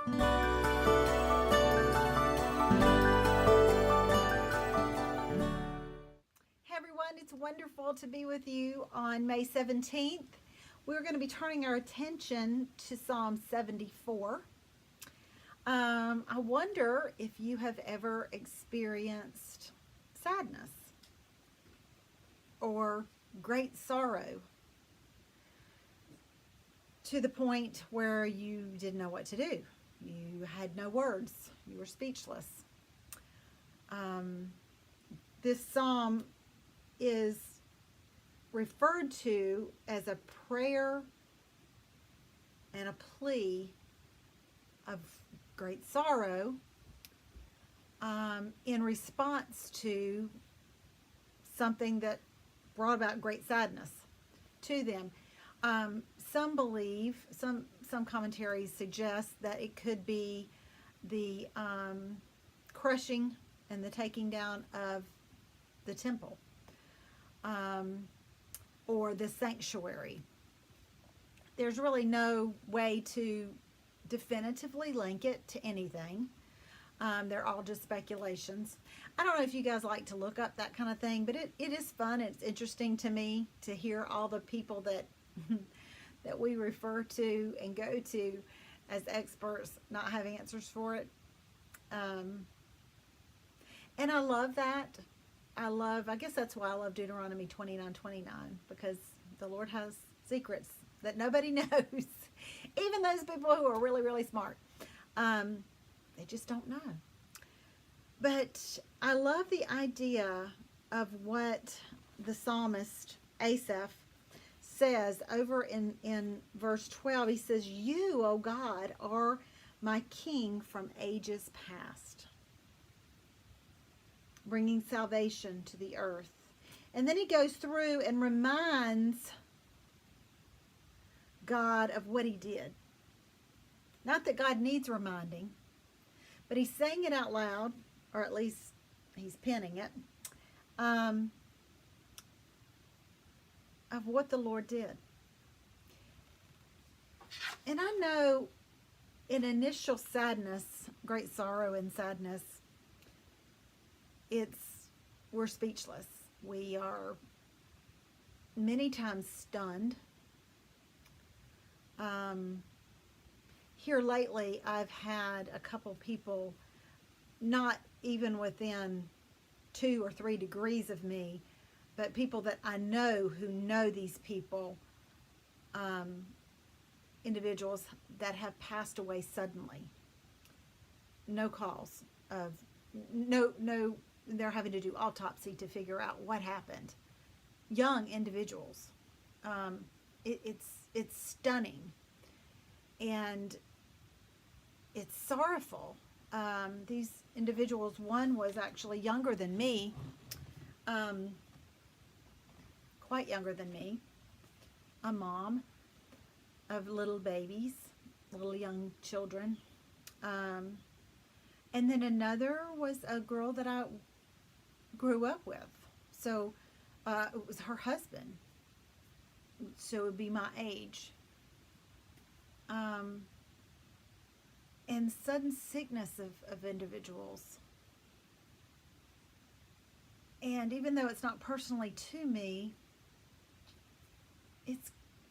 Hey everyone, it's wonderful to be with you on May 17th. We're going to be turning our attention to Psalm 74. I wonder if you have ever experienced sadness or great sorrow to the point where you didn't know what to do. You had no words, you were speechless. This psalm is referred to as a prayer and a plea of great sorrow in response to something that brought about great sadness to them. Some believe, some commentaries suggest that it could be the crushing and the taking down of the temple, or the sanctuary. There's really no way to definitively link it to anything. They're all just speculations. I don't know if you guys like to look up that kind of thing, but it is fun. It's interesting to me to hear all the people that that we refer to and go to as experts not have answers for it. And I love that. I guess that's why I love Deuteronomy 29:29, because the Lord has secrets that nobody knows. Even those people who are really, really smart. They just don't know. But I love the idea of what the psalmist Asaph says over in verse 12. He says, "You, O God, are my king from ages past, bringing salvation to the earth." And then he goes through and reminds God of what he did. Not that God needs reminding, but he's saying it out loud, or at least he's penning it, of what the Lord did. And I know in initial sadness, great sorrow and sadness, we're speechless. We are many times stunned. Here lately, I've had a couple people, not even within 2 or 3 degrees of me, but people that I know who know these people, individuals that have passed away suddenly. No cause of, no, they're having to do autopsy to figure out what happened. Young individuals. It's stunning. And it's sorrowful. These individuals, one was actually younger than me, quite younger than me, a mom of little babies, little young children. And then another was a girl that I grew up with. So it was her husband. So it would be my age. And sudden sickness of individuals. And even though it's not personally to me,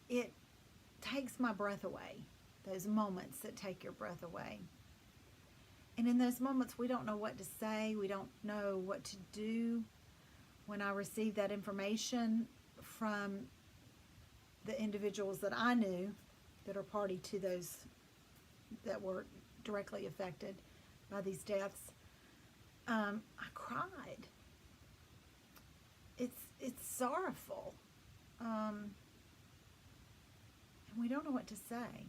it takes my breath away. Those moments that take your breath away. And in those moments, we don't know what to say. We don't know what to do. When I received that information from the individuals that I knew that are party to those that were directly affected by these deaths, I cried. It's sorrowful, and we don't know what to say.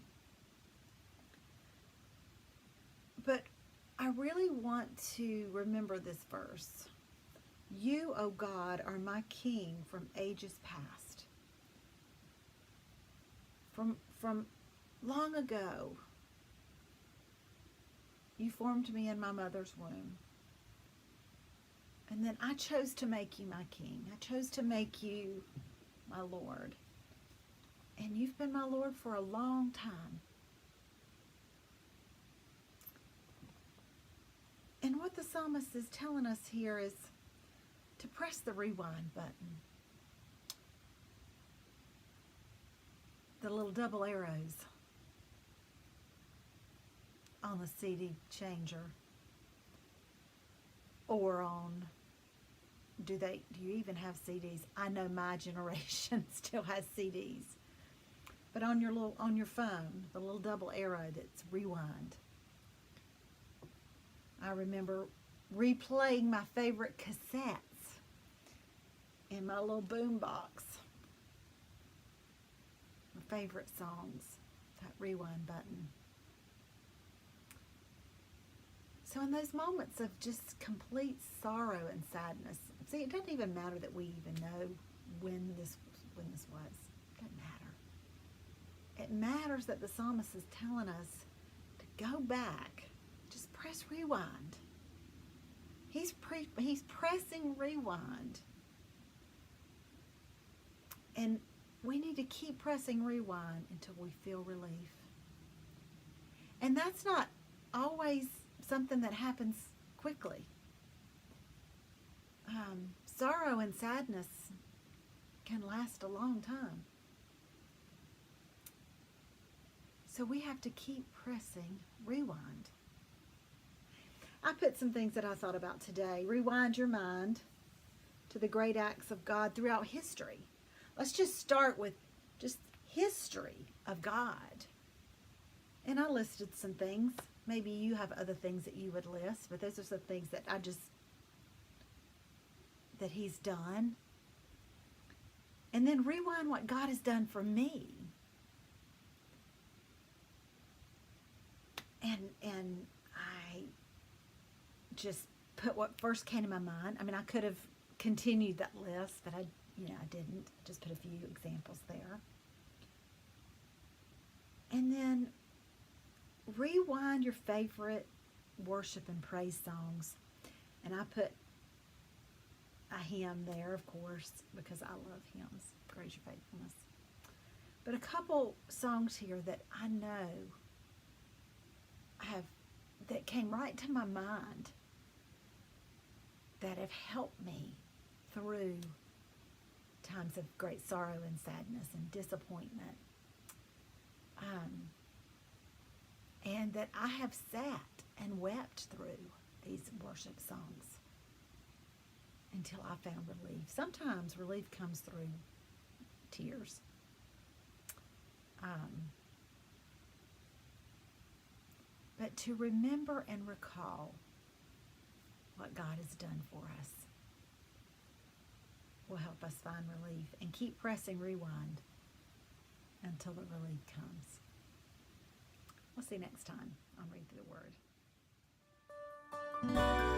But I really want to remember this verse. You, O God, are my king from ages past. From long ago, you formed me in my mother's womb. And then I chose to make you my king. I chose to make you my Lord. And you've been my Lord for a long time. psalmist is telling us here is to press the rewind button. The little double arrows on the CD changer, or on, do you even have CDs? I know my generation still has CDs. But on your phone, the little double arrow that's rewind. I remember replaying my favorite cassettes in my little boom box. My favorite songs, that rewind button. So in those moments of just complete sorrow and sadness, see, it doesn't even matter that we even know when this was. It doesn't matter. It matters that the psalmist is telling us to go back. Just press rewind. He's pressing rewind. And we need to keep pressing rewind until we feel relief. And that's not always something that happens quickly. Sorrow and sadness can last a long time. So we have to keep pressing rewind. I put some things that I thought about today. Rewind your mind to the great acts of God throughout history. Let's just start with just history of God. And I listed some things. Maybe you have other things that you would list, but those are some things that that he's done. And then rewind what God has done for me. And I just put what first came to my mind. I mean, I could have continued that list, but I didn't. I just put a few examples there. And then rewind your favorite worship and praise songs. And I put a hymn there, of course, because I love hymns. Praise your faithfulness. But a couple songs here that I know that came right to my mind that have helped me through times of great sorrow and sadness and disappointment. And that I have sat and wept through these worship songs until I found relief. Sometimes relief comes through tears. But to remember and recall what God has done for us will help us find relief, and keep pressing rewind until the relief comes. We'll see you next time on Read Through the Word.